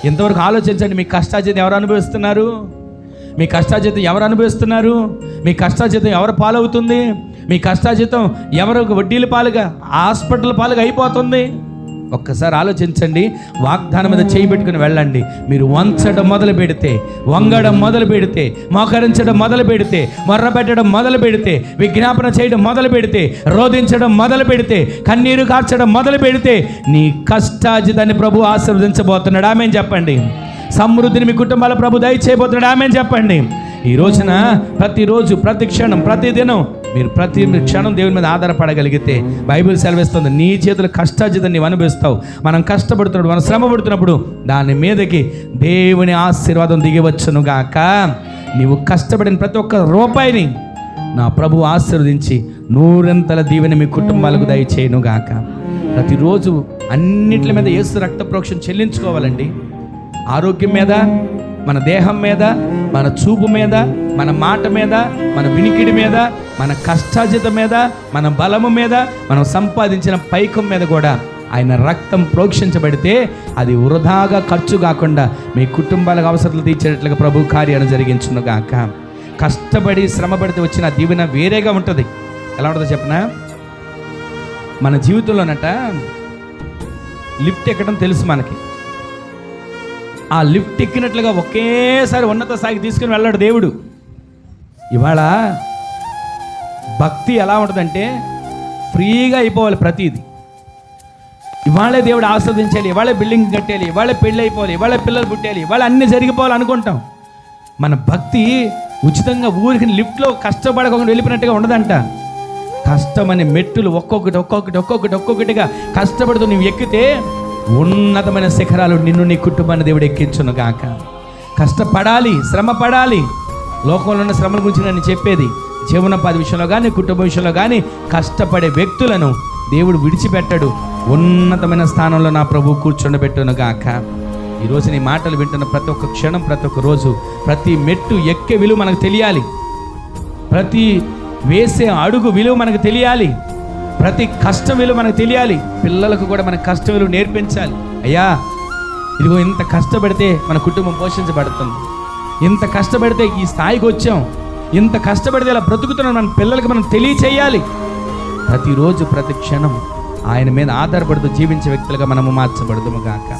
ఇంతవరకు ఆలోచించండి, మీ కష్టార్జితం ఎవరు అనుభవిస్తున్నారు? మీ కష్టార్జితం ఎవరు అనుభవిస్తున్నారు? మీ కష్టార్జితం ఎవరు పాలవుతుంది? మీ కష్టార్జితం ఎవరు వడ్డీల పాలుగా, హాస్పిటల్ పాలుగా అయిపోతుంది? ఒక్కసారి ఆలోచించండి. వాగ్దానం మీద చేయి పెట్టుకుని వెళ్ళండి. మీరు వంచడం మొదలు పెడితే, వంగడం మొదలు పెడితే, మోకరించడం మొదలు పెడితే, మొర్ర పెట్టడం మొదలు పెడితే, విజ్ఞాపన చేయడం మొదలు పెడితే, రోధించడం మొదలు పెడితే, కన్నీరు కార్చడం మొదలు పెడితే, నీ కష్టార్జితాన్ని ప్రభు ఆశీర్వదించబోతున్నాడు. ఆమేన్ చెప్పండి. సమృద్ధిని మీ కుటుంబాల ప్రభు దయచేయబోతున్నాడు. ఆమేన్ చెప్పండి. ఈ రోజున ప్రతిరోజు, ప్రతి క్షణం, ప్రతిదినం మీరు ప్రతి క్షణం దేవుని మీద ఆధారపడగలిగితే బైబిల్ సెలవిస్తుంది, నీ చేతుల కష్టార్జితం నీవు అనుభవిస్తావు. మనం కష్టపడుతున్నప్పుడు, మనం శ్రమ పడుతున్నప్పుడు దాని మీదకి దేవుని ఆశీర్వాదం దిగివచ్చును గాక. నీవు కష్టపడిన ప్రతి ఒక్క రూపాయిని నా ప్రభు ఆశీర్వదించి నూరంతల దీవెన మీ కుటుంబాలకు దయచేయను గాక. ప్రతిరోజు అన్నిటి మీద యేసు రక్త ప్రోక్షణ చెల్లించుకోవాలండి. ఆరోగ్యం మీద, మన దేహం మీద, మన చూపు మీద, మన మాట మీద, మన వినికిడి మీద, మన కష్టార్జితం మీద, మన బలము మీద, మనం సంపాదించిన పైకం మీద కూడా ఆయన రక్తం ప్రోక్షించబడితే అది వృధాగా ఖర్చు కాకుండా మీ కుటుంబాలకు అవసరాలు తీర్చేటట్లుగా ప్రభు కార్యాన్ని జరిగించును గాక. కష్టపడి శ్రమ పడితే వచ్చిన దీవెన వేరేగా ఉంటుంది. ఎలా ఉంటుందో చెప్పనా? మన జీవితంలోనట లిఫ్ట్ ఎక్కడం తెలుసు మనకి. ఆ లిఫ్ట్ ఎక్కినట్లుగా ఒకేసారి ఉన్నత స్థాయికి తీసుకుని వెళ్ళాడు దేవుడు. ఇవాళ భక్తి ఎలా ఉంటుందంటే ఫ్రీగా అయిపోవాలి ప్రతిదీ. ఇవాళే దేవుడు ఆస్వాదించాలి, ఇవాళే బిల్డింగ్ కట్టేయాలి, ఇవాళే పెళ్ళి అయిపోవాలి, ఇవాళే పిల్లలు పుట్టేయాలి, ఇవాళ అన్నీ జరిగిపోవాలి అనుకుంటాం. మన భక్తి ఉచితంగా ఊరికి లిఫ్ట్లో కష్టపడకుండా వెళ్ళిపోయినట్టుగా ఉండదంట. కష్టమనే మెట్టులు ఒక్కొక్కటిగా కష్టపడుతూ నువ్వు ఎక్కితే ఉన్నతమైన శిఖరాలు నిన్ను, నీ కుటుంబాన్ని దేవుడు ఎక్కించును గాక. కష్టపడాలి, శ్రమ పడాలి. లోకంలో ఉన్న శ్రమల గురించి నేను చెప్పేది, జీవనోపాధి విషయంలో కానీ, కుటుంబ విషయంలో కానీ కష్టపడే వ్యక్తులను దేవుడు విడిచిపెట్టాడు. ఉన్నతమైన స్థానంలో నా ప్రభు కూర్చొని గాక. ఈరోజు నీ మాటలు వింటున్న ప్రతి ఒక్క క్షణం, ప్రతి ఒక్క రోజు, ప్రతి మెట్టు ఎక్కే విలువ మనకు తెలియాలి. ప్రతి వేసే అడుగు విలువ మనకు తెలియాలి. ప్రతి కష్టం విలువ మనకు తెలియాలి. పిల్లలకు కూడా మన కష్టం విలువ నేర్పించాలి. అయ్యా, ఇదిగో ఇంత కష్టపడితే మన కుటుంబం పోషించబడుతుంది, ఇంత కష్టపడితే ఈ స్థాయికి వచ్చాం, ఇంత కష్టపడితే ఇలా బ్రతుకుతున్నాం, మన పిల్లలకి మనం తెలియచేయాలి. ప్రతిరోజు, ప్రతి క్షణం ఆయన మీద ఆధారపడుతూ జీవించే వ్యక్తులుగా మనము మార్చబడదుము గాక.